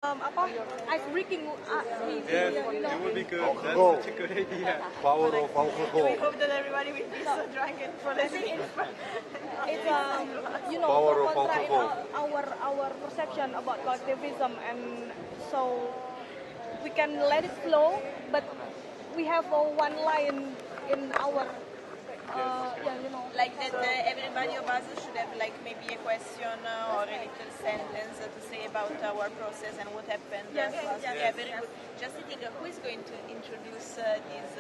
ice breaking. Yes, it would be good. That's such a good idea. Power of alcohol. We hope that everybody will be so drunk and for listening. It's Power to of contrast alcohol. our perception about collectivism, and so we can let it flow, but we have one line in our Like that everybody of us should have like maybe a question or a little sentence to say about our process and what happened. Yeah, very good. Just to think, who is going to introduce this?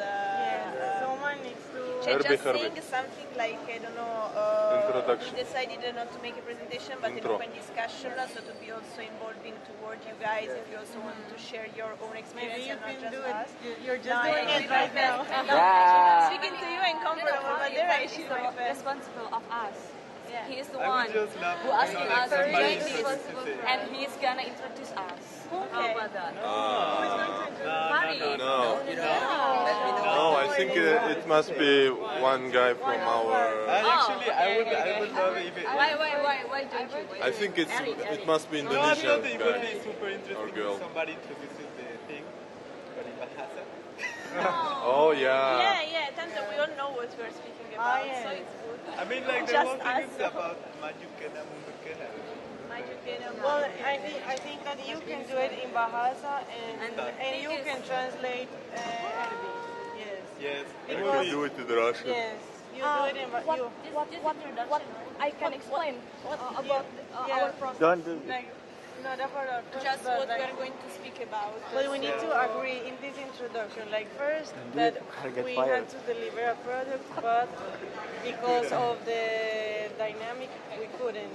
Someone needs to. Just saying something like, I don't know, Introduction. we decided not to make a presentation but an open discussion, so to be also involving toward you guys if you also want to share your own experience. Maybe you and not can just do it. us. You're just doing it right now. Speaking to you and comfortable, but there I should responsible of us. Yeah. He is the I one would just love who asking us to somebody join introduce this, it. and he is gonna introduce us. How about that? No, I think it must be one guy from our. Actually, I would love it if it. Why don't you? I think it must be No, I Indonesian thought it would be guy. super Or interesting girl. if somebody introduces the thing, but in Bahasa. Oh yeah. Yeah, Tanta, we all know what we're speaking about, so it's good. I mean, like the Just whole thing us. is about Maju Kena Mundur Kena. Maju Kena Well, Mundur I think that you can do it in Bahasa and you can translate Arabic. Yes. Yes, I can do it in Russian. Yes. You do it in what I can explain about our process. Don't do like not about our process, Just but what like, we're going to speak about. but we need to agree in this introduction, like first that we had to deliver a product, but because of the dynamic, we couldn't.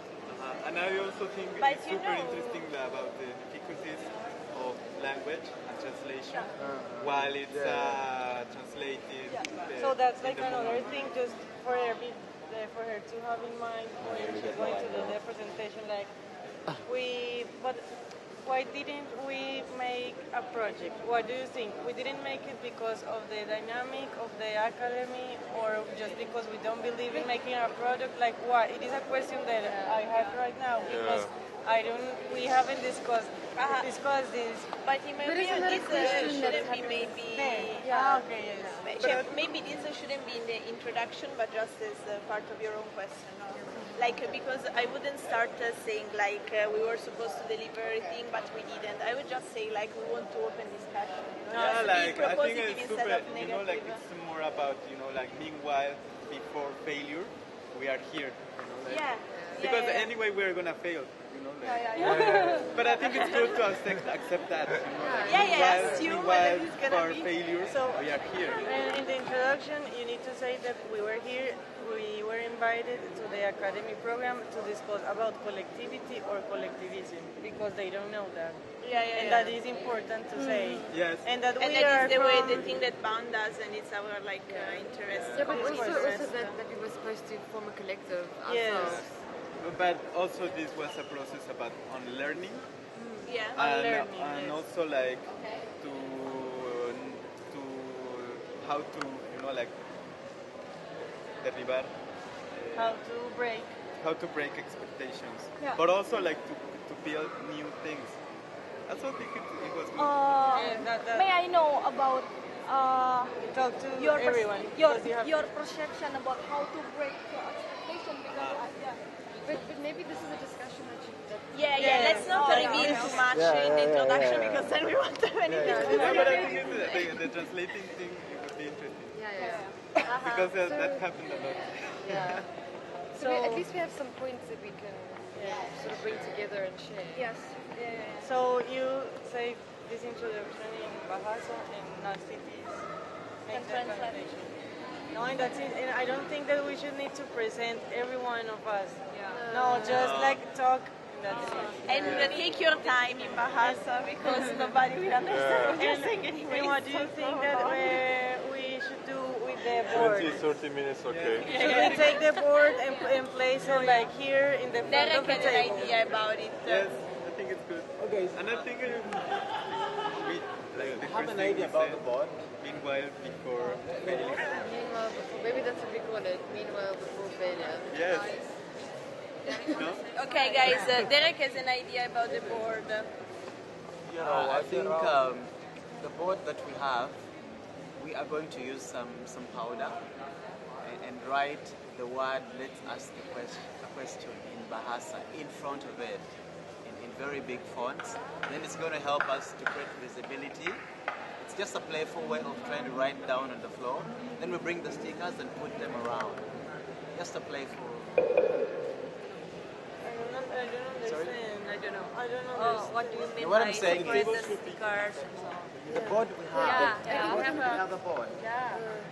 And I also think But it's you super know- interesting about the difficulties of language and translation while it's translated. So that's in like the another moment. thing, just for her to have in mind when she's going to do the presentation. Like but why didn't we make a project? What do you think? We didn't make it because of the dynamic of the academy, or just because we don't believe in making a product? Like why? It is a question that I have right now because we haven't discussed this. But in my opinion, this shouldn't be maybe. Okay, yes. Maybe this shouldn't be in the introduction, but just as part of your own question. No? Like because I wouldn't start saying like we were supposed to deliver everything, but we didn't. I would just say like we want to open discussion. Yeah, Just like be I think propositive it's instead super. of negative. Like it's more about like meanwhile before failure, we are here. Like, because anyway we're gonna fail. But I think it's good to accept that. Assume that it's gonna for be. failure, So- we are here. And in the introduction, you need to say that we were here. We were invited to the Academy program to discuss about collectivity or collectivism because they don't know that. And that is important to say. Yes. And that And we that are is the way, from- the thing that bound us, and it's our like interest. Yeah, but Of also course. that we were supposed to form a collective Yes. ourselves. But also this was a process about unlearning Yeah. Unlearning, and yes. also like to how to like derribar how to break. how to break expectations, Yeah. but also like to build new things. I also think it was good. May I know about Talk to your everyone. your because you have your perception about how to break your expectation? Because But maybe this is a discussion that Yeah. Let's not reveal too much in the introduction because then we won't have anything to No, say. but I think the translating thing it would be interesting because that happened a lot. So at least we have some points that we can sort of bring together and share. yes. So you say this introduction in Bahasa and not cities. Make that translate. translation. No, and that's it. And I don't think that we should need to present every one of us. No, just like talk. And that's it. And take your time in Bahasa because nobody will understand what you're saying anyway. And what do you think that we should do with the board? 20-30 minutes, okay. Should we take the board and place it like here in the front Derek of the had an table? idea about it. Yes, I think it's good. Okay. And I think we like the Have first an thing idea we about said, the board? Meanwhile, before failure. Meanwhile, before, maybe that's what we call it. Meanwhile, before failure. Yes. No? No? Okay, guys, Derek has an idea about the board. Okay. What do you think? So, What do you think? I think it's good. Okay. And I think we I think the board that we have, we are going to use some powder and write the word "let's ask a question" in Bahasa in front of it in very big fonts. Then it's going to help us to create visibility. It's just a playful way of trying to write down on the floor. Then we bring the stickers and put them around. Just a playful. I don't understand. Sorry? I don't understand. What do you mean What by I'm saying separate is- the stickers and so on? The board we have. Yeah, We have a board.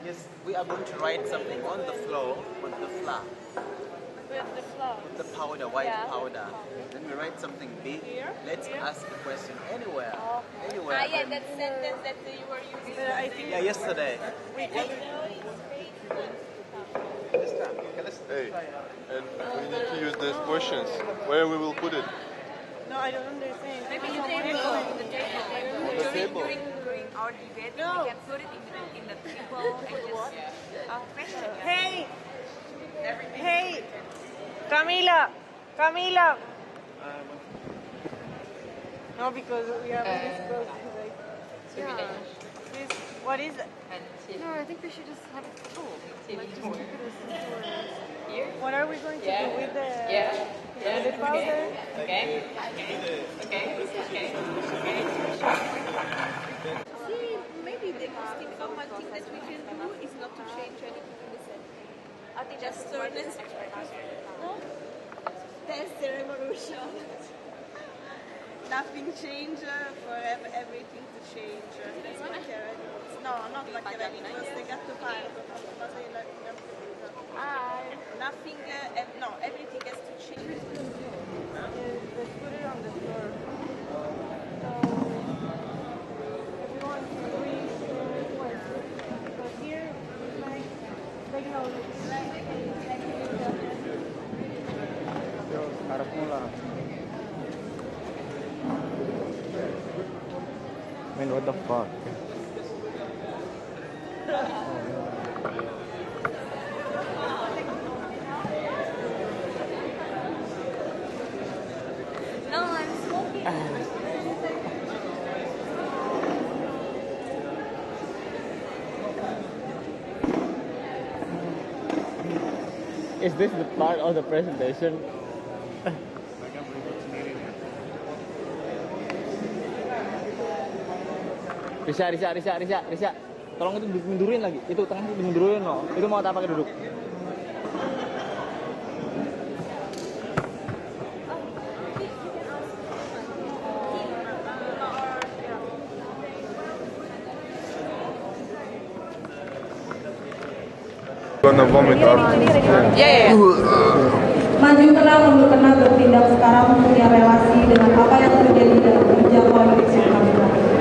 Yes, we are going to write something on the floor with the flour. With the flower. With the powder, white powder. Then we write something big. Let's ask a question anywhere. Anywhere. Yeah, that sentence that you were using. I think Yeah, yesterday. we can. Hey, and we need to use these questions. Where we will put it? No, I don't understand. Maybe the table. On the table. During our debate, we can put it in the table and just question. Hey! Hey! Camila! Camila! No, because we haven't discussed like, this, what is it? No, I think we should just have it told. Like, just keep it as simple as... What are we going to do with the powder? See, maybe the most important thing that we can do is not to change anything in the sentence. I think just turn it. No? That's the revolution. Nothing change for everything to change. That's Machiavelli. No, not Machiavelli. It was the Gattopardo. Nothing. No, everything has to change. Let's put it on the floor. So, everyone can read what. So here, like no, Man, what the fuck? No, I'm smoking. Is this the part of the presentation? Risa. Tolong itu dimundurin lagi. Itu tengah itu dimundurin loh. Itu mau tak pakai duduk. Gonna vomit out. Maju Kena Mundur Kena bertindak sekarang punya relasi dengan apa yang terjadi dalam kerja kolektif yang kami lakukan.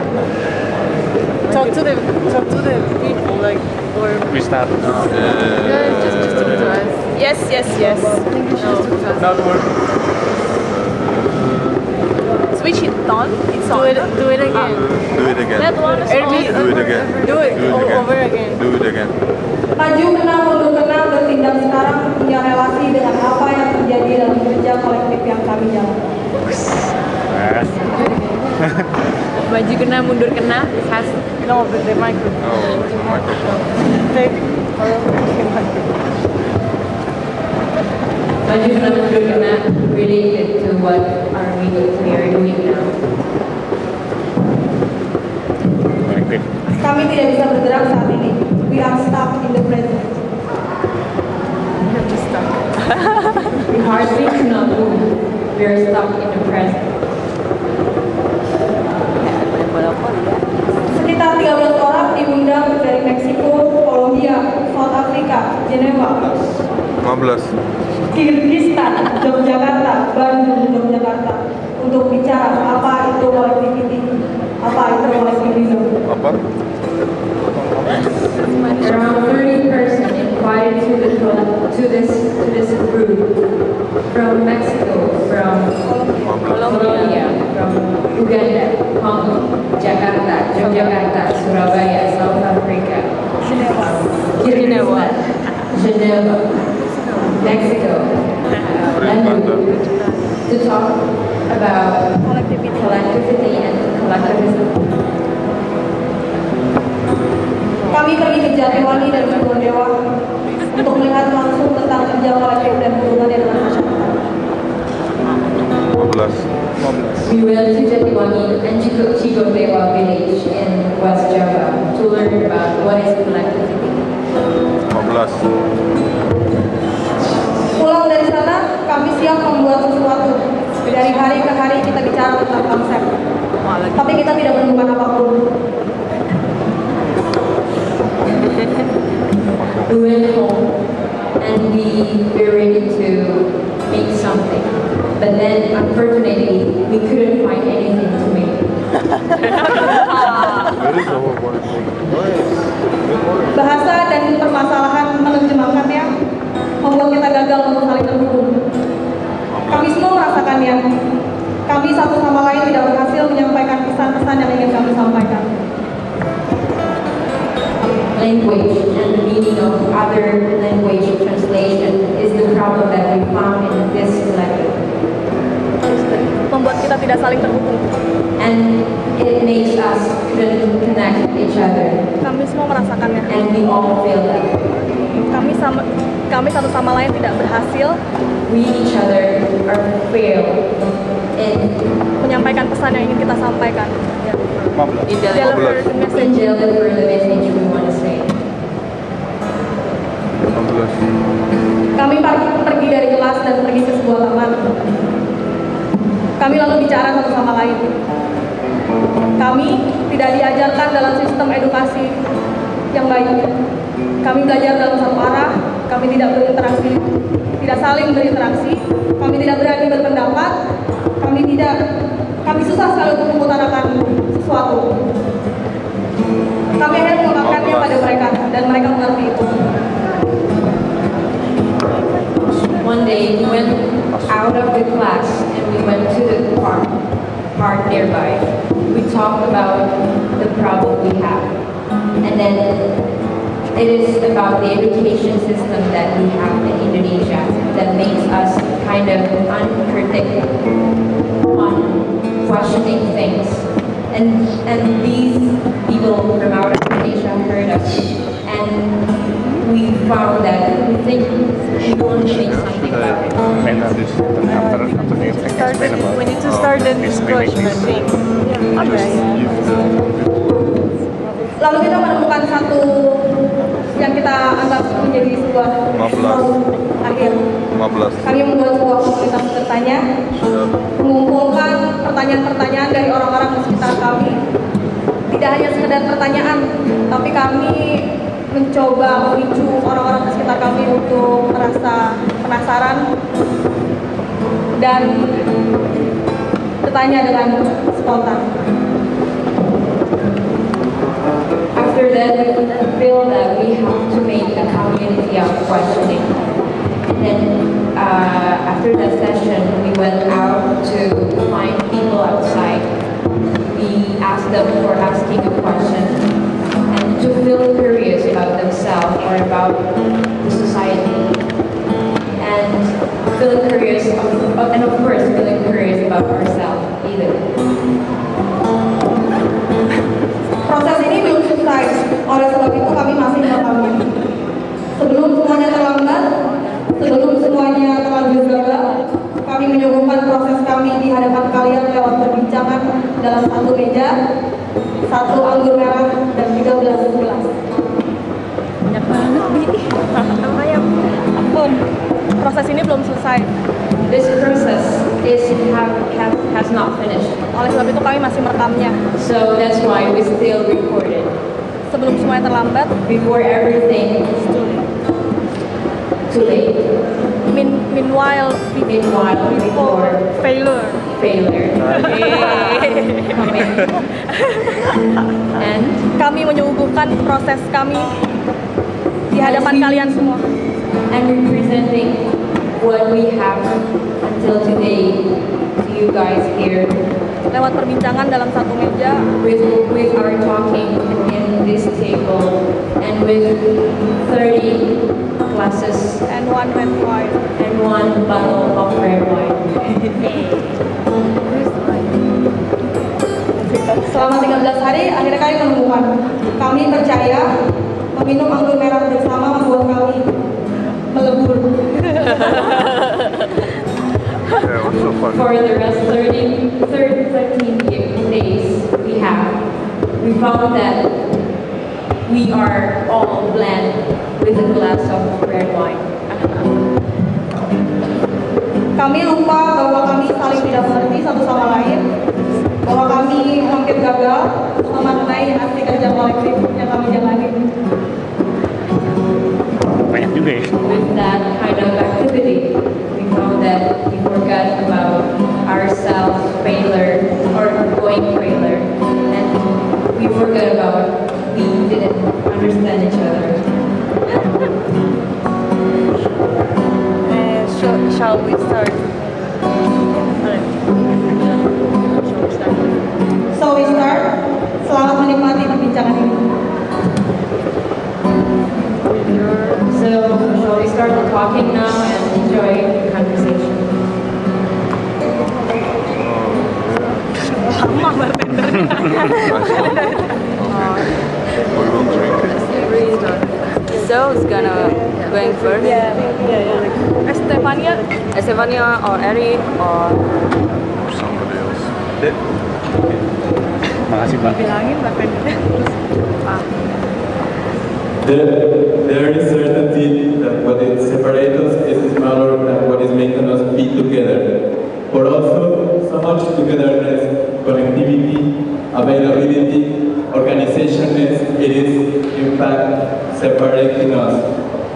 talk to the people, like, or We start. Just talk to us. Yes. I think we should just talk to us. Not work. Switch it on. It's on. do it again. Do it again. That one is on. Do it again. Do it over again. Do it again. Maju Kena Mundur Kena bertindak sekarang punya relasi dengan apa yang terjadi dalam kerja kolektif yang kami jalankan. Maju Kena Mundur Kena hasil. No, but the microphone. Oh, microphone. Maju Kena Mundur Kena related to what we are doing now. Kami tidak bisa bergerak saat ini. We are stuck in the present. We hardly cannot move. We are stuck in the present. Sekitar 13 orang diundang dari Meksiko, Kolombia, South Africa, Jenewa, 15. Kirgistan, Yogyakarta, Bandung, Yogyakarta untuk bicara apa itu collectivity, apa itu collectivism. Apa? Around 30 persons invited to this group from Mexico, from Colombia, from Uganda, Congo, Jakarta, Yogyakarta, Surabaya, South Africa, Geneva, Mexico, London, to talk about collectivity and collectivism. Kami pergi ke Jatiwangi dan Gunung Dewa untuk melihat langsung tentang kerja kolektif dan hubungannya dengan masyarakat. 15. We went to Jatiwangi and Dewa village in West Java to learn about what is collectivity. 15. Pulang dari sana, kami siap membuat sesuatu. Dari hari ke hari kita bicara tentang konsep, tapi kita tidak menemukan apapun. We went home and we were ready to make something, but then unfortunately we couldn't find anything to make. Bahasa dan permasalahan menerjemahkannya membuat kita gagal untuk saling terhubung. Kami semua merasakannya. Kami satu sama lain tidak berhasil menyampaikan pesan-pesan yang ingin kami sampaikan. Language and the meaning of other language translation is the problem that we found in this collective. Membuat kita tidak saling terhubung. And it makes us couldn't connect each other. Kami semua merasakannya. And we all feel that. Kami satu sama lain tidak berhasil. We each other are fail in menyampaikan pesan yang ingin kita sampaikan. In deliver the message we want to say. Kami pergi dari kelas dan pergi ke sebuah taman. Kami lalu bicara satu sama lain. Kami tidak diajarkan dalam sistem edukasi yang baik. Kami belajar dalam satu arah. Kami tidak berinteraksi, tidak saling berinteraksi. Kami tidak berani berpendapat. Kami susah sekali untuk mengutarakan sesuatu. Kami akhirnya mengungkapkannya pada mereka dan mereka mengerti itu. One day we went out of the class and we went to the park nearby. We talked about the problem we have, and then it is about the education system that we have in Indonesia that makes us kind of uncritical on questioning things. And these people from out of Indonesia heard us, and we found that we think we want to make something about it. We need to start the discussion, I think. Lalu kita menemukan satu yang kita anggap menjadi sebuah akhir. 15. Kami membuat sebuah komunitas bertanya, mengumpulkan pertanyaan-pertanyaan dari orang-orang di sekitar kami. Tidak hanya sekedar pertanyaan, tapi kami mencoba memicu orang-orang di sekitar kami untuk merasa penasaran dan bertanya dengan spontan. After that, we feel that we have to make a community of questioning. Then after that session, we went out to find people outside. We asked them for asking a question and to feel curious about themselves or about the society. And feeling curious, and of course feeling curious about ourselves either. Proses ini belum selesai, oleh sebab itu kami masih merekamnya. Sebelum semuanya terlambat, sebelum semuanya terlanjur gagal, kami menyuguhkan proses kami di hadapan kalian lewat perbincangan dalam satu meja, satu anggur merah dan 13 gelas. Banyak banget, Bi. Ampun, proses ini belum selesai. This process has not finished. Oleh sebab itu kami masih merekamnya. So that's why we still record it. Sebelum semuanya terlambat, before everything is too late. Meanwhile, before failure. And kami menyuguhkan proses kami di hadapan kalian semua. And representing what we have until today to you guys here. Lewat perbincangan dalam satu meja, with our talking in this table, and with 30 glasses and one red wine and one bottle of red wine. Selama 13 hari, akhirnya kami menemukan. Kami percaya meminum anggur merah bersama membuat kami melebur. For the rest 13 days we found that we are all blend with a glass of red wine. Kami lupa bahwa kami saling tidak mengerti satu sama lain, bahwa kami hampir gagal memaknai aksi kerja kolektif yang kami jalani. Banyak juga ya. With that kind of activity, we found that we forgot about ourselves, failure, or going failure, and we forgot about we didn't understand each other. Shall we start? So we start. Selamat menikmati perbincangan ini. So shall we start talking now and enjoy the conversation? So it's going first. Estefania or Eri or somebody else. Makasih Bang. There is certainty that what is separates us is smaller than what is making us be together. But also, so much togetherness, connectivity, availability, organizationness, it is in fact separating us,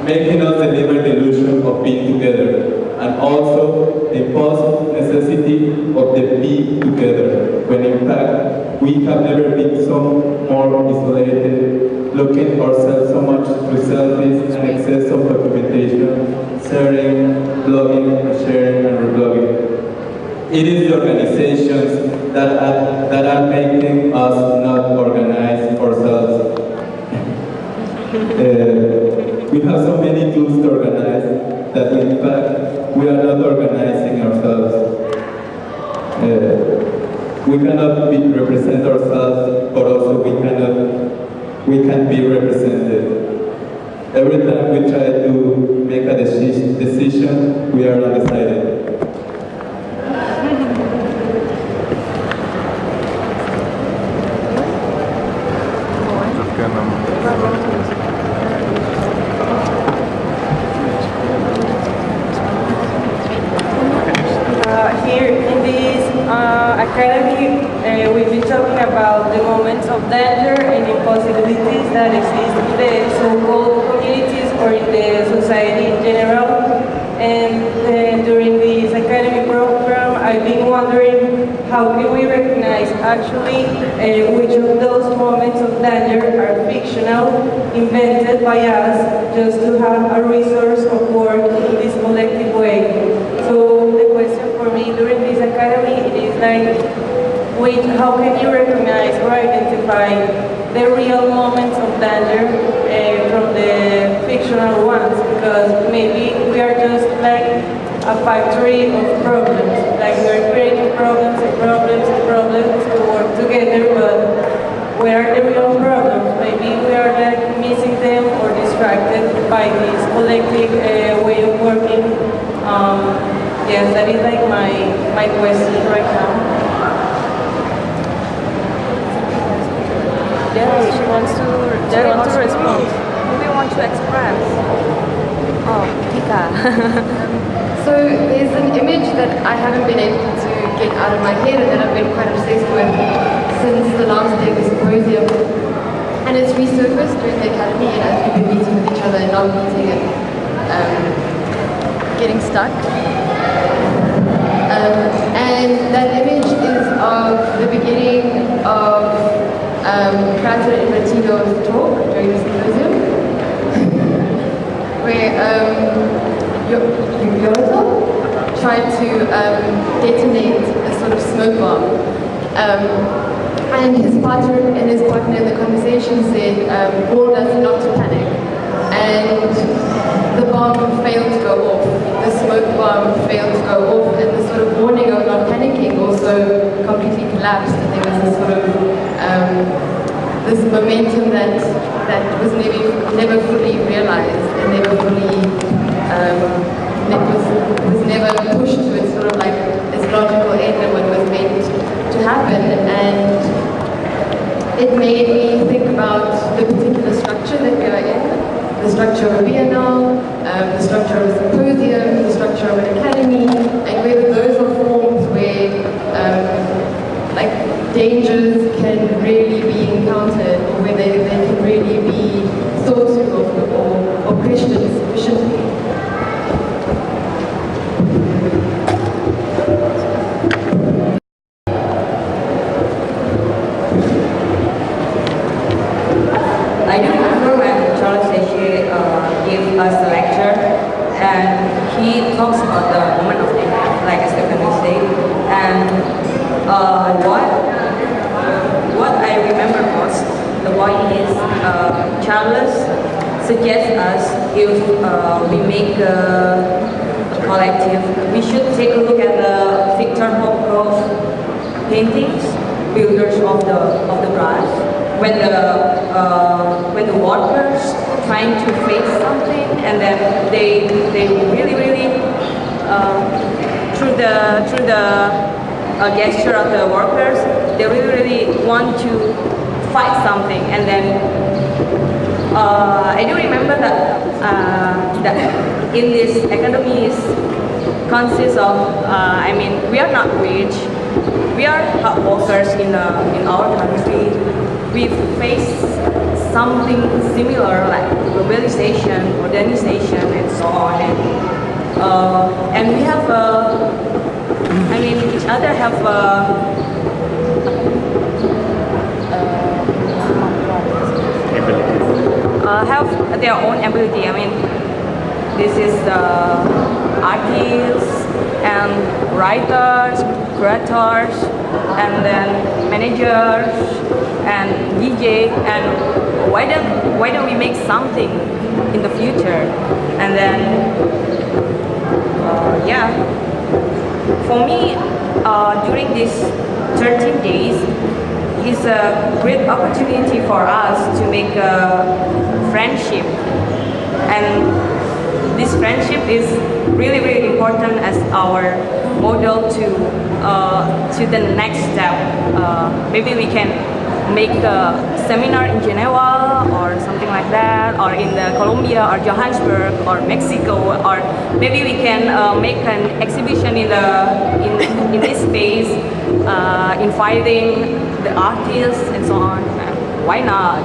making us deliver the illusion of being together, and also the post-necessity of the be together, when in fact we have never been so more isolated, looking ourselves so much through selfies and excess of documentation, sharing, blogging, sharing, and reblogging. It is the organizations that are making us not organize ourselves. We have so many tools to organize that in fact we are not organizing ourselves. We cannot represent ourselves, but also we can be represented. Every time we try to make a decision, we are undecided. Here in this academy, we've been talking about the moments of danger and impossibilities that exist in the so-called communities or in the society in general. And during this academic program, I've been wondering how can we recognize actually which of those moments of danger are fictional, invented by us just to have a resource of work in this collective way. So the question for me during this academy, it is like, wait, how can you recognize or identify the real moments of danger from the fictional ones? Because maybe we are just like a factory of problems, like we're creating problems and problems and problems to work together, but where are the real problems? Maybe we are like missing them or distracted by this collective way of working. Yes, that is like my question right now. She wants to respond. Maybe want to express. Oh, Tika. So there's an image that I haven't been able to get out of my head and that I've been quite obsessed with since the last day of the symposium. And it's resurfaced during the academy and as we've been meeting with each other and not meeting and getting stuck. And that image is of the beginning of President Invertido's talk during the symposium, where Yoto tried to detonate a sort of smoke bomb. And his partner in the conversation said, warned us not to panic. And the bomb failed to go off. The smoke bomb failed to go off, and this sort of warning of not panicking also completely collapsed, and there was this sort of this momentum that was never fully realized and never fully was never pushed to its sort of like its logical end and what was meant to happen. And it made me think about the particular structure that we are in, the structure of a biennale, the structure of a symposium, the structure of an academy, and whether those are forms where like dangers can really be encountered, or whether they can really be thought to or questioned sufficiently. I do remember when Charles gave us a lecture, and he talks about the moment of impact, like Stephen was saying, and what I remember most, the point is Charles suggests us if we make a collective, we should take a look at the Victor Hopcroft paintings, Builders of the Brass, when the workers trying to face something, and then they really through the gesture of the workers, they really want to fight something, and then I do remember that in this academy consists of I mean, we are not rich, we are hard workers in our country. We face something similar like globalization, modernization, and so on, and we have I mean, each other have their own ability. I mean, this is artists and writers, curators, and then managers and DJ. And why don't we make something in the future? And then yeah, for me, during these 13 days is a great opportunity for us to make a friendship, and this friendship is really important as our model to the next step. Maybe we can make a seminar in Geneva or something like that, or in the Colombia or Johannesburg or Mexico, or maybe we can make an exhibition in this space, inviting the artists and so on. Why not?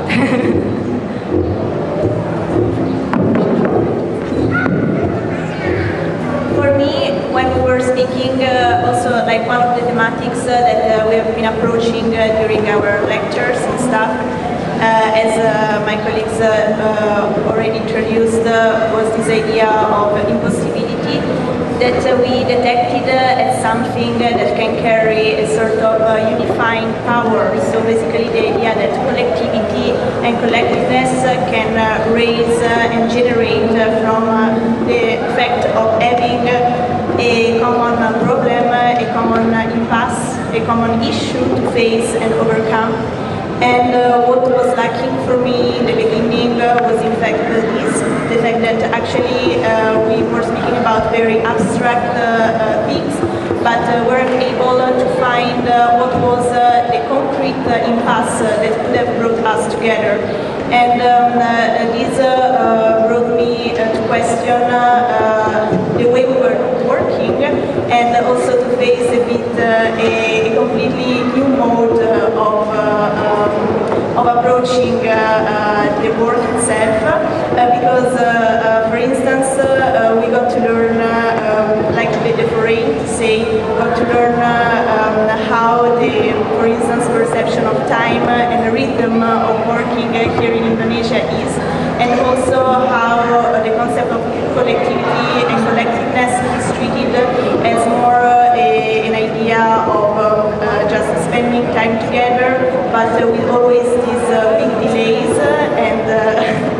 For me, when we were speaking, also like one of the thematics that we have been approaching during our lectures and stuff, as my colleagues already introduced, was this idea of impossibility that we detected as something that can carry a sort of unifying power. So basically the idea that collectivity and collectiveness can raise and generate from the fact of having a common problem, a common impasse, a common issue to face and overcome. And what was lacking for me in the beginning was in fact the fact that actually we were speaking about very abstract things, but weren't able to find what was the concrete impasse that could have brought us together. And this brought me to question the way we were working, and also to face a bit a completely new mode of approaching the work itself, because for instance we got to learn like the foreign to say, got to learn how the, for instance, perception of time and the rhythm of working here in Indonesia is, and also how the concept of collectivity and collectiveness is treated as more an idea of just spending time together, but with always these big delays and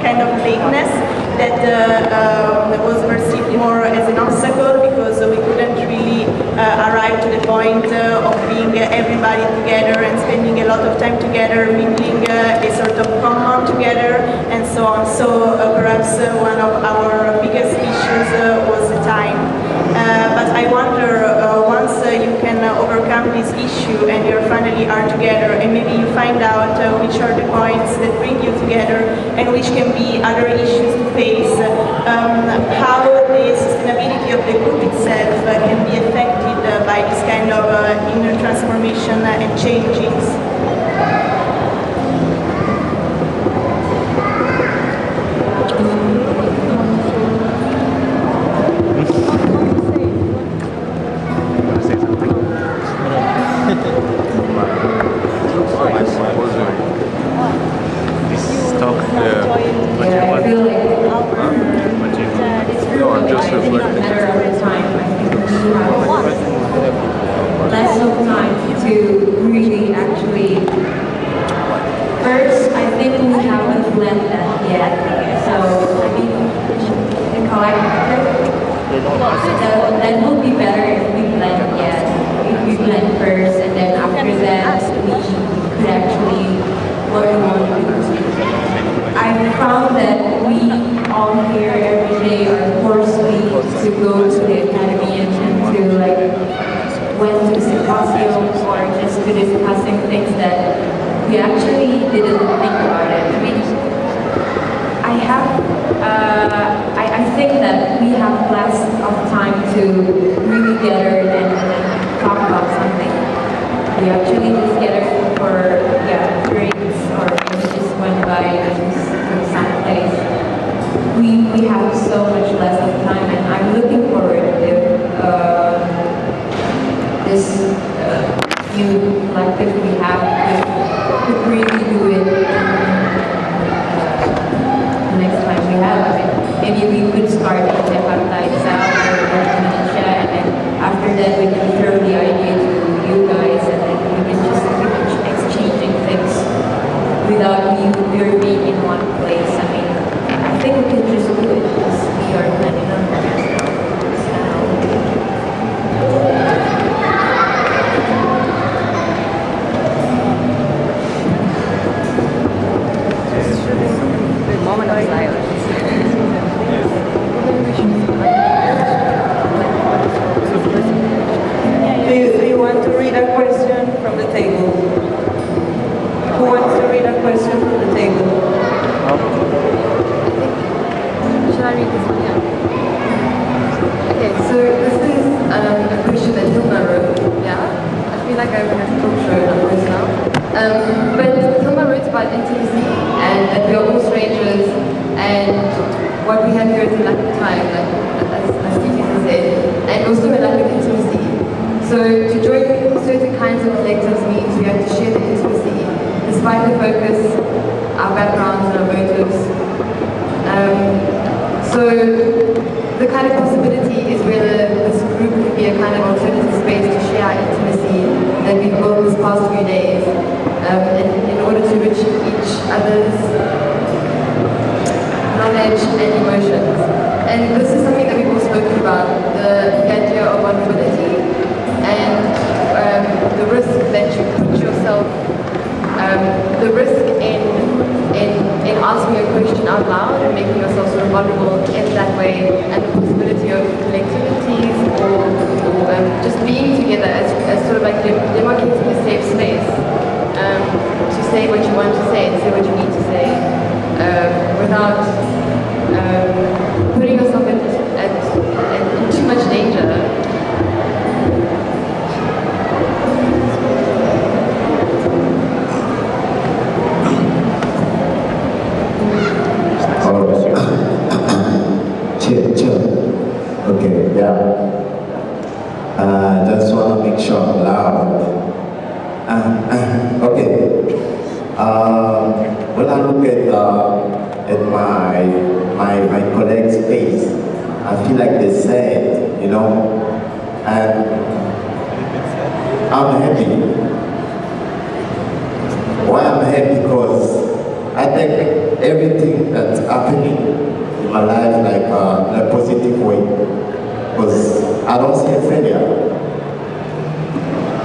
kind of lateness that was perceived more as an obstacle, because we couldn't really right to the point of being everybody together and spending a lot of time together, mingling a sort of common together, and so on. So perhaps one of our biggest issues was the time. But I wonder, once you can overcome this issue and you finally are together, and maybe you find out which are the points that bring you together and which can be other issues to face, how the sustainability of the group itself can be affected by this kind of inner transformation and changes.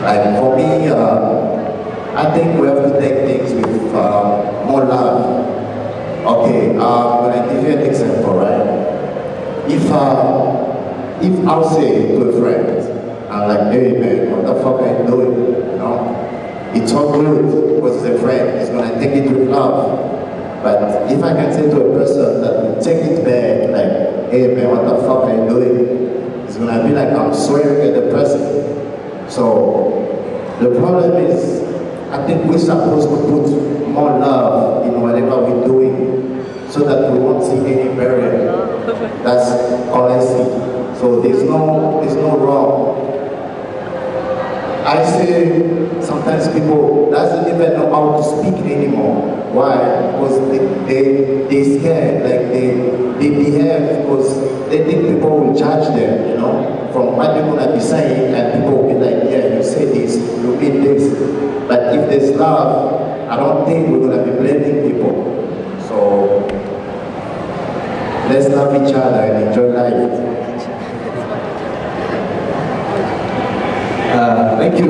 Like for me, I think we have to take things with more love. Okay, I'm gonna give you an example, right? If I'll say to a friend, I'm like, hey man, what the fuck are you doing? You know, it's all good because it's a friend. It's gonna take it with love. But if I can say to a person that will take it back, like, hey man, what the fuck are you doing? It's gonna be like I'm swearing at the person. So the problem is, I think we're supposed to put more love in whatever we're doing, so that we won't see any barrier. That's all I see. So there's no wrong. I say sometimes people doesn't even know how to speak anymore. Why? Because they scared, like they behave because they think people will judge them, you know, from what they're gonna be saying, and people will be like, yeah, you say this, you mean this. But if there's love, I don't think we're gonna be blaming people. So let's love each other and enjoy life. Thank you.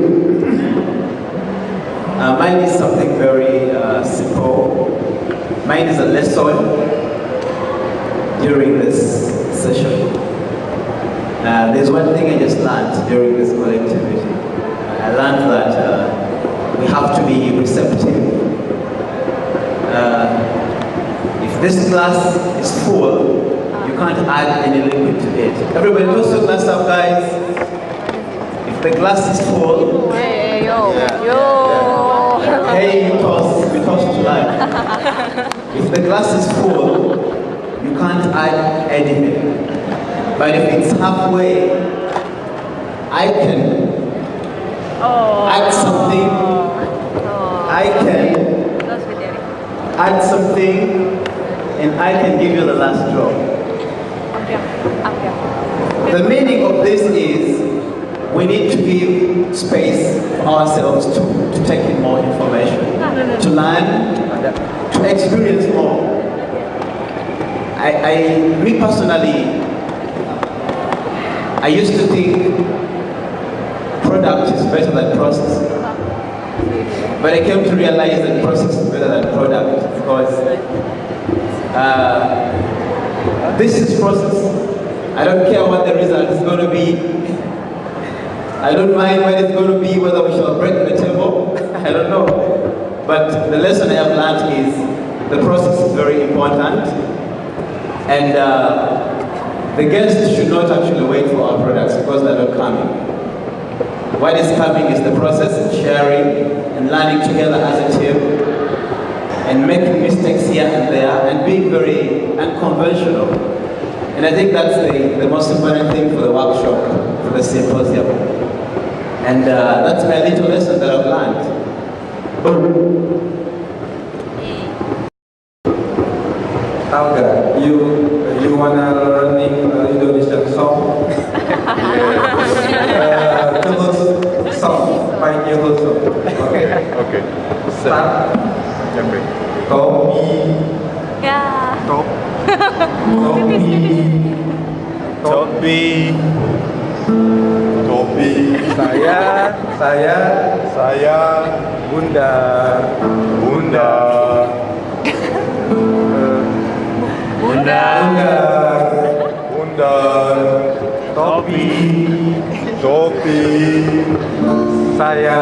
Mine is something very simple. Mine is a lesson during this session. There's one thing I just learned during this collectivity. I learned that we have to be receptive. If this glass is full, you can't add any liquid to it. Everybody toss your glass up, guys. If the glass is full, Hey, hey, we toss to life. If the glass is full, you can't add anything. But if it's halfway, I can add something. I can add something, and I can give you the last drop. The meaning of this is we need to give space for ourselves to take in more information, to learn, to experience more. Me personally, I used to think product is better than process. But I came to realize that process is better than product, because this is process. I don't care what the result is going to be. I don't mind when it's going to be, whether we shall break the table. I don't know. But the lesson I have learned is the process is very important. And the guests should not actually wait for our products, because they're not coming. What is coming is the process, sharing and learning together as a team, and making mistakes here and there, and being very unconventional. And I think that's the most important thing for the workshop, for the symposium. And that's my little lesson that I've learned. Alga, you wanna learning Indonesian song? Tulus song by Tulus. Okay. Okay. Start. Okay. Topi. Yeah. Topi. Saya Bunda Topi saya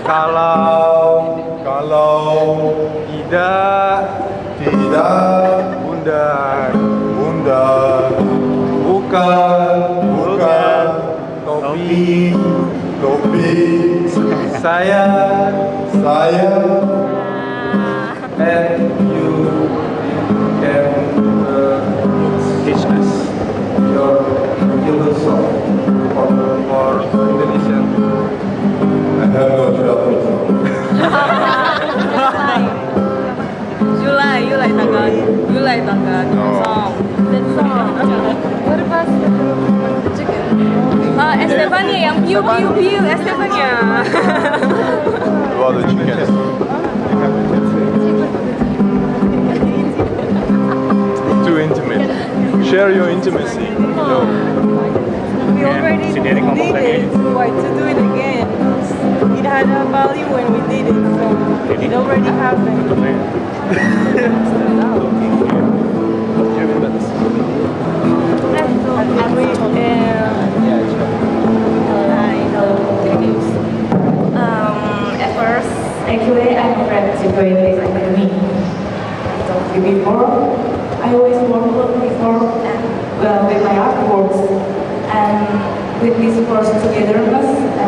kalau tidak Bunda bukan topi saya and you can teach us your little song for Indonesian. I have no trouble. You like Tagalog song. That song. What about the chicken? Estefania yang piu Estefania. What the chickens? Too intimate. Share your intimacy. No. we already did it, why to do it again? It had a value when we did it, so it already happened. At first, actually, I'm afraid to join this academy. So before, I always worked before and with my artworks, and with this first togetherness, I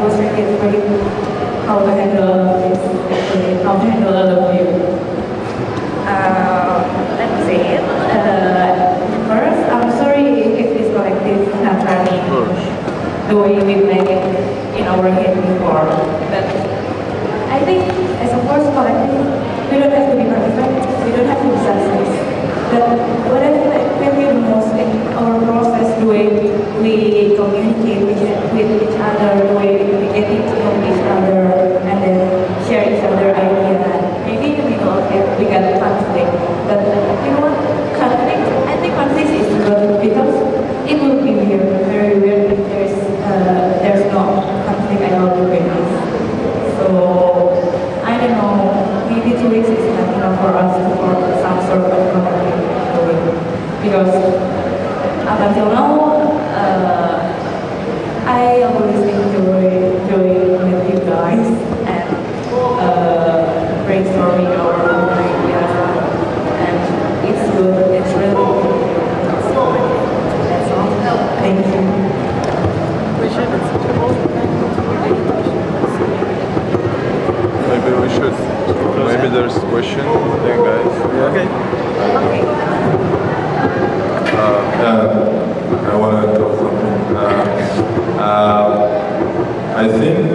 was really afraid how to handle this, actually, how to handle all of you. Let me say it. First, I'm sorry if this collective is not running the way we planned it in our head before. But I think as a first collective, we don't have to be perfect, we don't have to be success. But what I value the most in our process, the way we communicate with each other, the way we get to know each other, and then share each other ideas. Maybe in the middle of it, we got conflict. But you know what? Conflict, I think conflict is good because it will be weird, very weird if there's no conflict at all between us. So, I don't know, maybe 2 weeks is not enough for us to form some sort of conflict. Because up until now, I always enjoy with you guys and brainstorming our ideas, and it's good, it's really good. So that's all. Thank you. Maybe we should. Maybe there's a question then, guys. Okay. I want to talk something. I think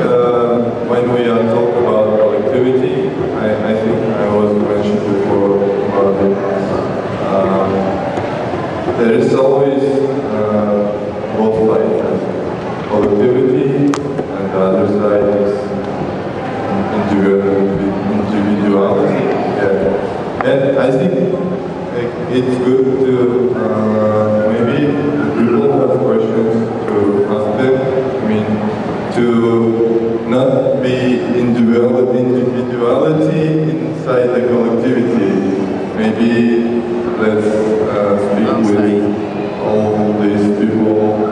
when we are talking about collectivity, I think I was mentioned before about it. There is always both sides, collectivity, and the other side is individuality. Yeah. And I think it's good to maybe people have questions to ask them. I mean, to not be individuality inside the collectivity. Maybe let's speak with all these people,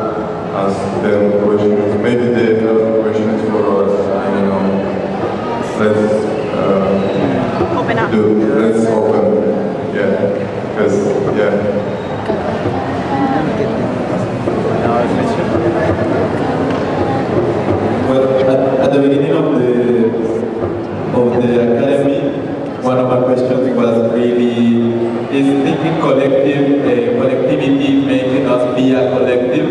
ask them questions. Maybe they have questions for us. I don't know. Let's open up. Let's open. Yeah. Because, yeah. Well, at the beginning of the academy, one of our questions was really, is thinking collectivity making us be a collective?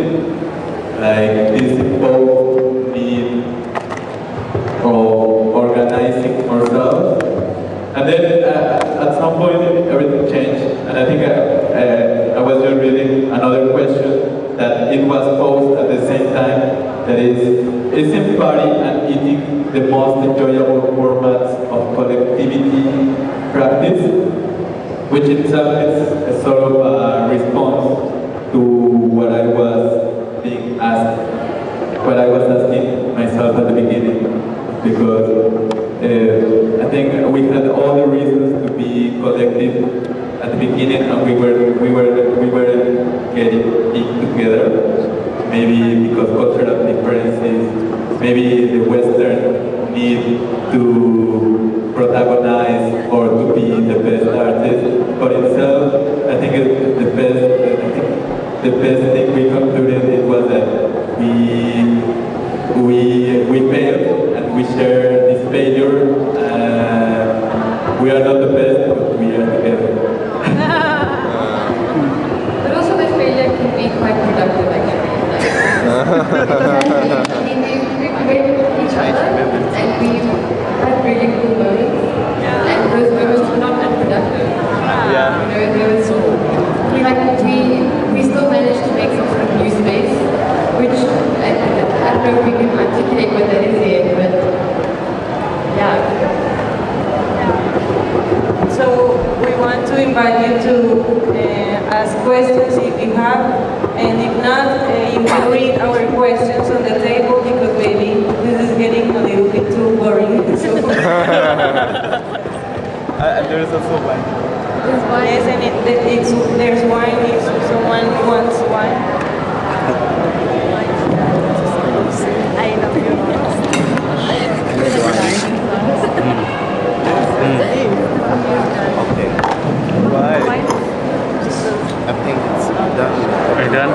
Like this both need of organizing ourselves. And then at some point everything changed, and I think I was just reading another question that it was posed at the same time, that isn't party and eating the most enjoyable formats of collectivity practice, which itself is a sort of a response to what I was being asked, what I was asking myself at the beginning, because I think we had all the reasons to be collective at the beginning, and we were getting together. Maybe because cultural differences, maybe the Western need to protagonize or to be the best artist. But itself, I think the best thing we concluded it was that we failed and we share this failure. We are not the best, but we are together. But also the failure can be quite productive, actually. We've met each other and we've had really cool moments. And those moments were not unproductive. Yeah. You know, questions if you have, and if not, you can read our questions on the table because maybe this is getting a little bit too boring. So. And there is also wine. Yes, and there's wine if someone wants wine. I know you. Okay. Why? I think it's done. Are you done?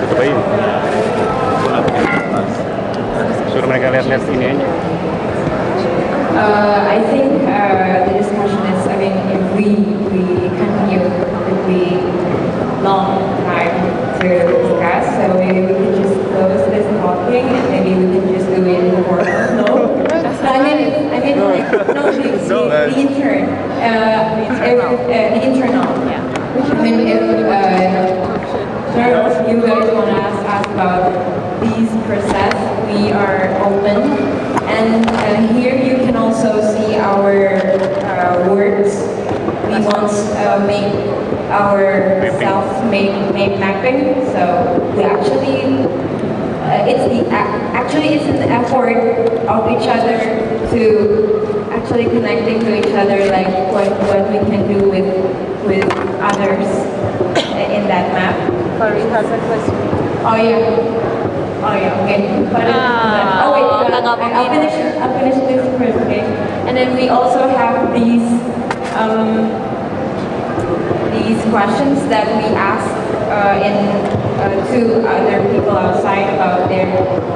Cobain. Suruh mereka lihat-lihat sini aja. I think the discussion is, I mean, if we continue, it would be long time to discuss, so maybe we can just close this talking and maybe we can just do it more. No? I mean like, no, the intern, the internal. Yeah. I mean, if you guys want to ask about these process, we are open. And here you can also see our words. We once made our self-made mapping. So we actually, it's an effort of each other to actually connecting to each other, like what we can do with others in that map. Farid has a question. Oh yeah, okay. I'll finish this first, okay? And then we also have these questions that we ask to other people outside about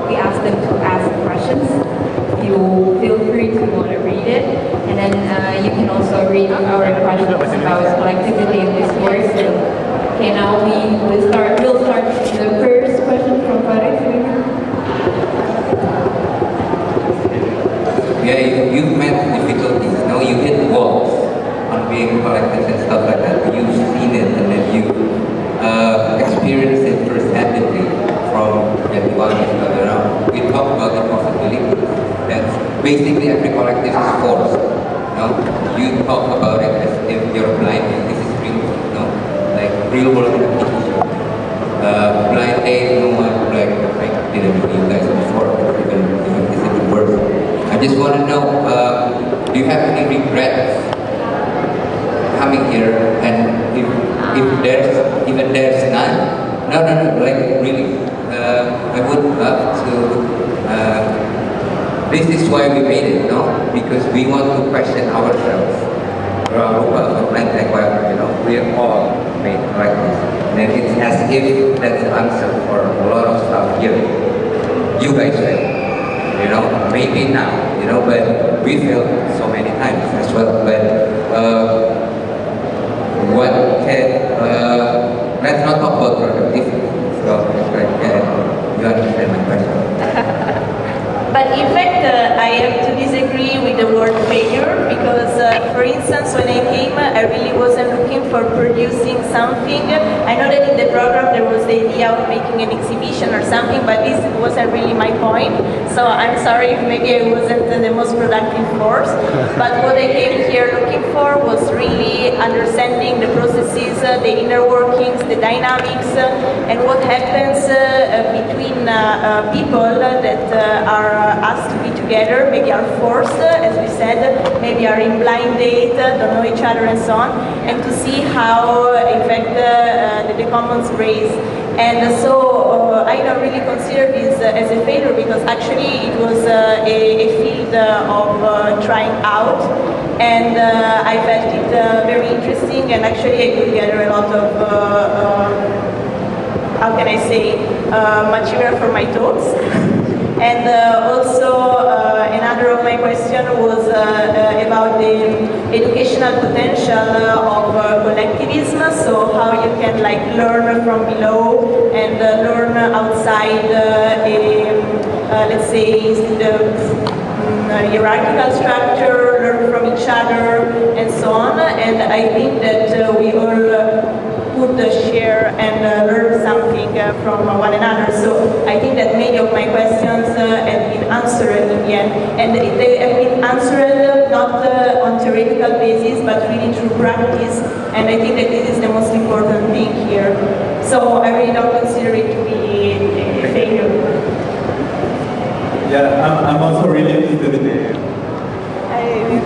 we ask them to ask questions. You feel free to want to read it, and then you can also read our questions about collectivity in this course. Okay, now we'll start the first question from Farid. Yeah, you've met difficulties. Now you hit walls on being collective and stuff like that. You've seen it and then you experienced it first-handedly from everyone who's around. We talk about the possibilities. That basically every collective is forced. You talk about it as if you're blind and this is real. Like real world application. Blind date, no one didn't know you guys before, even this is worse. I just want to know, do you have any regrets coming here? And if there's none, no, like really, I would love to. This is why we made it, because we want to question ourselves. Ruangrupa, like whatever, we are all made like this. And it's as if that's the answer for a lot of stuff here. You guys fail, maybe now, but we failed so many times as well. But let's not talk about productivity. So, you understand my question. But in fact, I have to disagree with the word failure because, for instance, when I came, I really wasn't looking for producing something. I know that in the program there was the idea of making an exhibition or something, but this wasn't really my point. So I'm sorry if maybe I wasn't the most productive force. But what I came here looking for was really understanding the processes, the inner workings, the dynamics, and what happens between people that are asked to be together, maybe are forced, as we said, maybe are in blind date, don't know each other and so on, and to see how, in fact, the commons raise. And so I don't really consider this as a failure because actually it was a field of trying out, and I felt it very interesting, and actually I could gather a lot of, how can I say, material for my thoughts. And also another of my question was about the educational potential of collectivism, so how you can learn from below and learn outside let's say the hierarchical structure, learn from each other and so on. And I think that we all could share and learn something from one another. So I think that many of my questions have been answered answered in the end. And they have been answered not on theoretical basis, but really through practice. And I think that this is the most important thing here. So I really don't consider it to be a failure. Yeah, I'm also really interested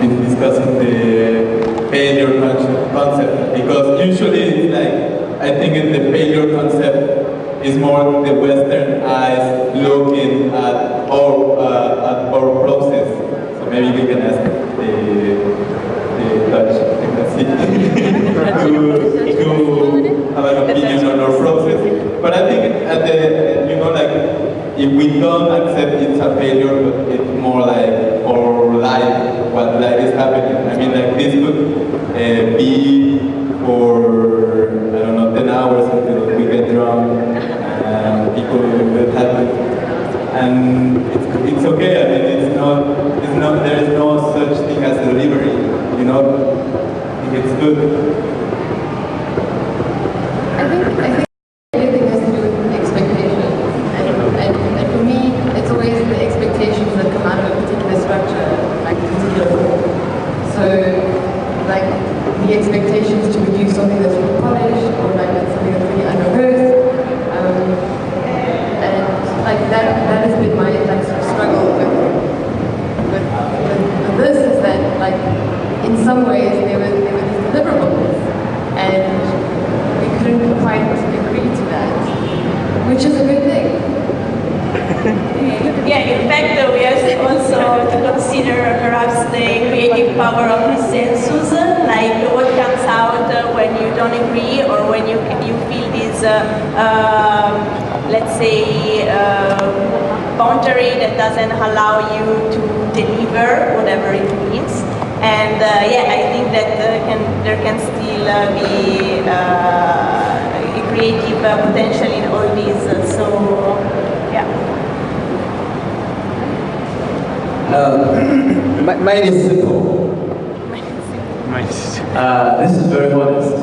in discussing the failure concept, because usually it's like, I think the failure concept is more the Western eyes looking at our process. So maybe we can ask the Dutch embassy to have an opinion on our process. But I think at the, like, if we don't accept it's a failure, but it's more like our life, what life is happening. I mean, like, this could be for, I don't know, 10 hours until we get drunk, and people will happen. And it's okay. I mean, it's not, there is no such thing as delivery, you know? I think it's good. I think everything has to do with expectations. And for me, it's always the expectations that come out of a particular structure, like a particular form. So, like, the expectations to produce something that's really polished, or like something that's really unrehearsed. And like that has been my like sort of struggle with this, is that like in some ways there were these deliverables, and we couldn't quite agree to that, which is a good thing. Yeah, in fact, we have also to consider perhaps the creative power of consensus, like what comes out when you don't agree, or when you feel this, let's say, boundary that doesn't allow you to deliver whatever it means. And yeah, I think that there can still be a creative potential in all these. So, yeah. Mine is simple. This is very honest.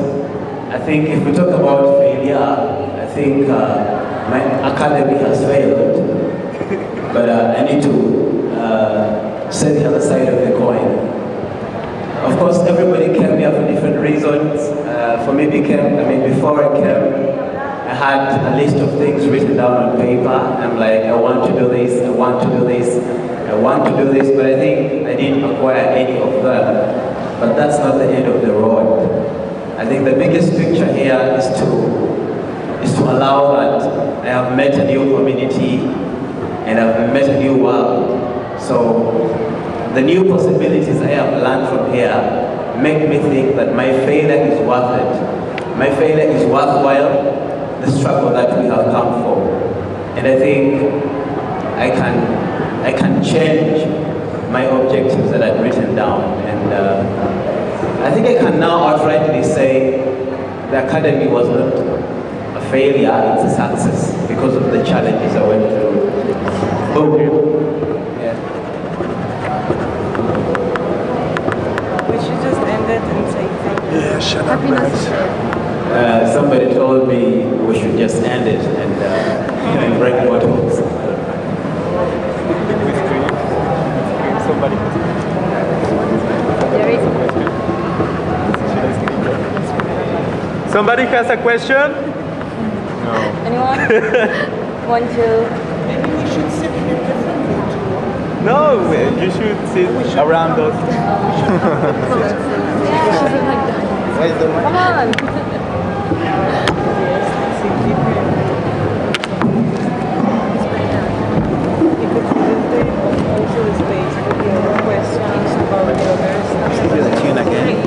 I think if we talk about failure, I think my academy has failed. But I need to say the other side of the coin. Of course, everybody came here for different reasons. For me, before I came, I had a list of things written down on paper. I'm like, I want to do this, I want to do this, I want to do this, but I think I didn't acquire any of them. But that's not the end of the road. I think the biggest picture here is to allow that I have met a new community and I've met a new world. So the new possibilities I have learned from here make me think that my failure is worth it. My failure is worthwhile the struggle that we have come for. And I think I can change my objectives that I've written down. And I think I can now outrightly say the academy was not a failure, it's a success because of the challenges I went through. We should just end it and say thank you. Yeah, shut up, guys. Somebody told me we should just end it and break more talks. Somebody. Somebody has a question? No. Anyone? Want to? Maybe we should sit here differently. No, you should sit around us. Come on. Also the space for the other questions about the other stuff. Hear the tune again.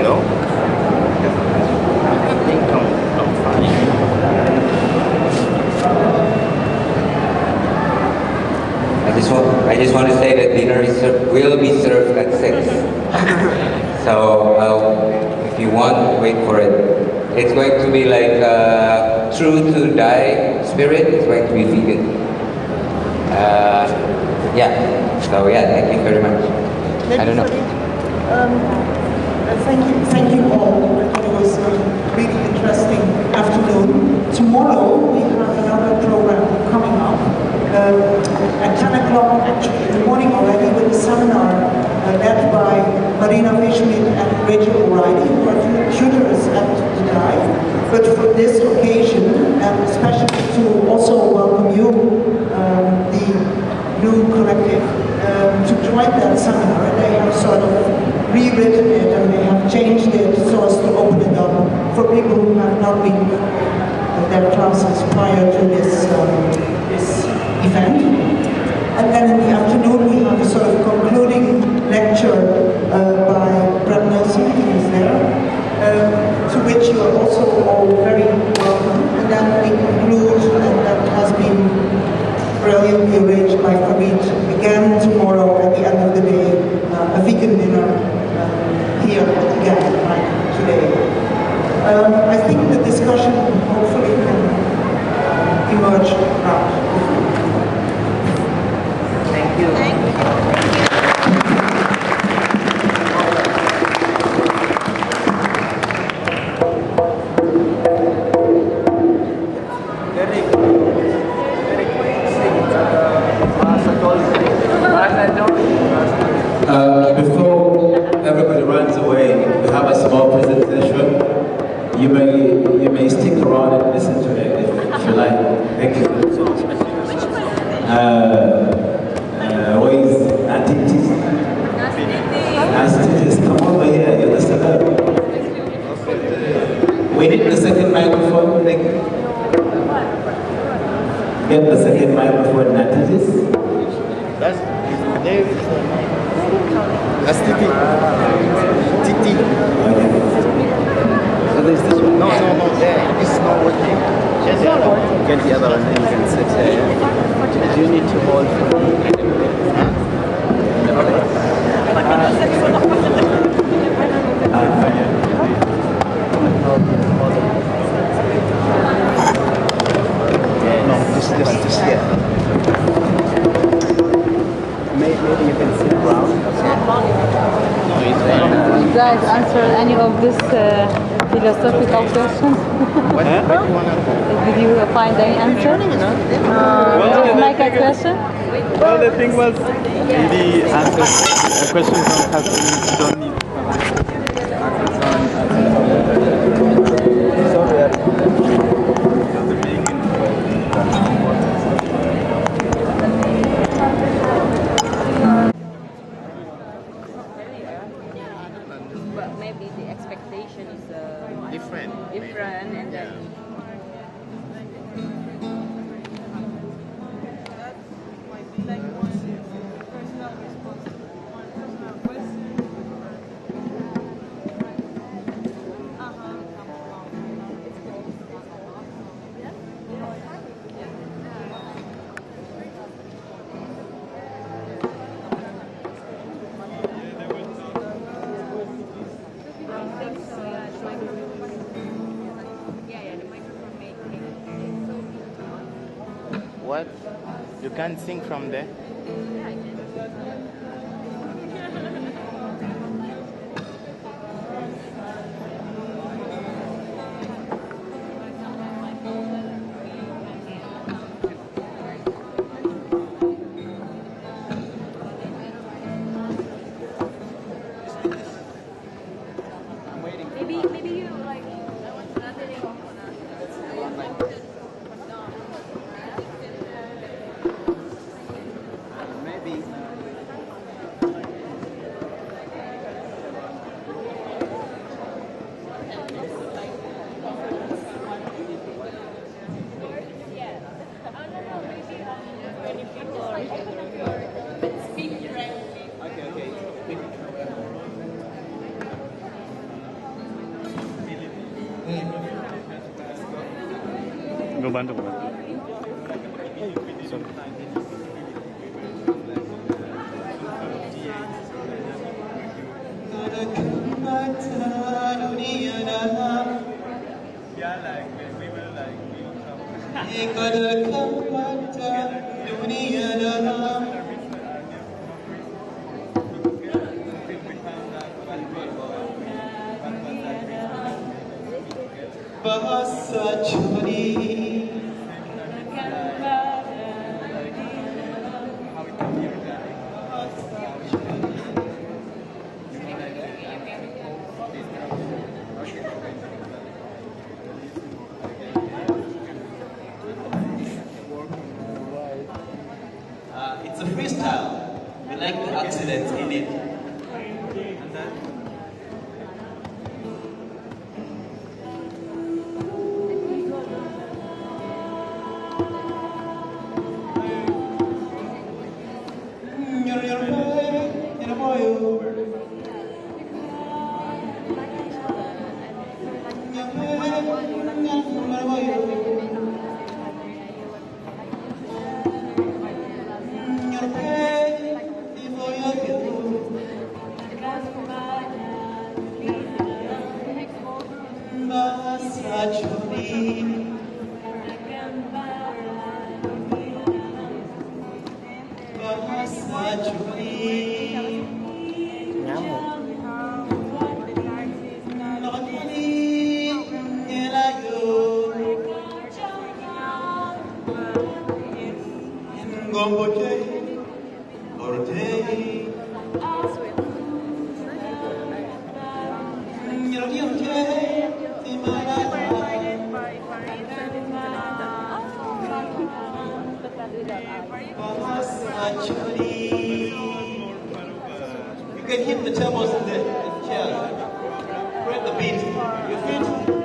No? I just want to say that dinner will be served at 6. So if you want, wait for it. It's going to be like true to die spirit. It's going to be vegan. Yeah. So yeah, thank you very much. I don't know. Thank you all. It was a really interesting afternoon. Tomorrow we have another program coming up at 10 o'clock, actually in the morning already, with a seminar led by Marina Fishmit and Rachel O'Reilly, who are tutors at the dive. But for this occasion, and especially to also welcome you, the new collective, to join that seminar, they have sort of rewritten it and they have changed it so as to open it up for people who have not been their classes prior to this event. And then in the afternoon we have a sort of concluding lecture by Brad Nelson, who is there, to which you are also all very welcome. And then we conclude, and that has been brilliantly arranged by Farid, again tomorrow at the end of the day, a vegan dinner here again, like today. I think the discussion hopefully can emerge around. Thank you. Thank you. Before everybody runs away, we have a small presentation. You may stick around and listen to it if you like. Thank you. Where is Antitis? Antitis, come over here. You're the celeb. We need the second microphone. Get the second microphone, Antitis. That's Titi. Titi. So there's this one. No, there. It's not working. It's not working. Get the other one, then you can sit there. Do you need to hold for no, just here. Maybe you can sit around. You guys answer any of these philosophical questions? Did you find any answer? Just make a question? Well, the thing was, maybe answers the questions don't have to, don't need. But maybe the expectation is different, and then. What? You can't sing from there? Maybe you like. bantu. Bahasa Curi it's a freestyle. We like the accidents in it. You can hit the tables in the chairs. Break the beat. You fit.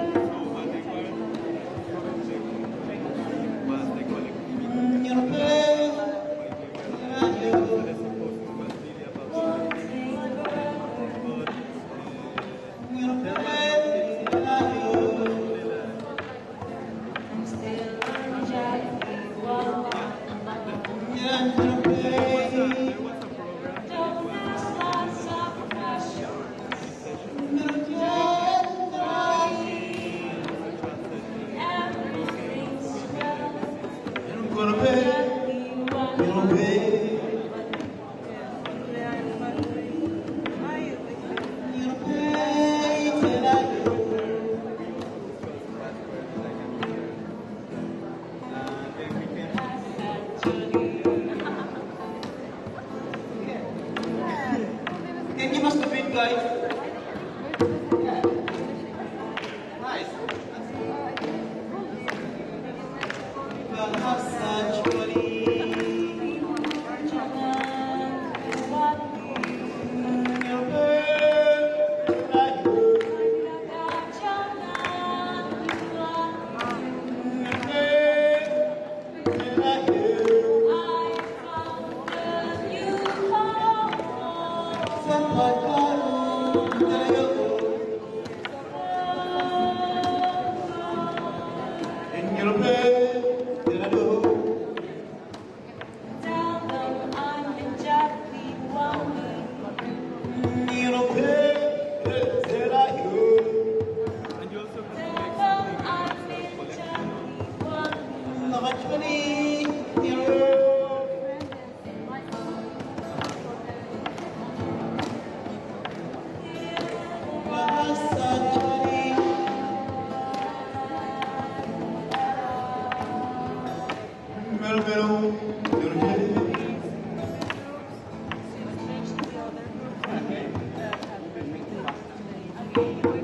Can you give us the beat, guys? Nice. Okay.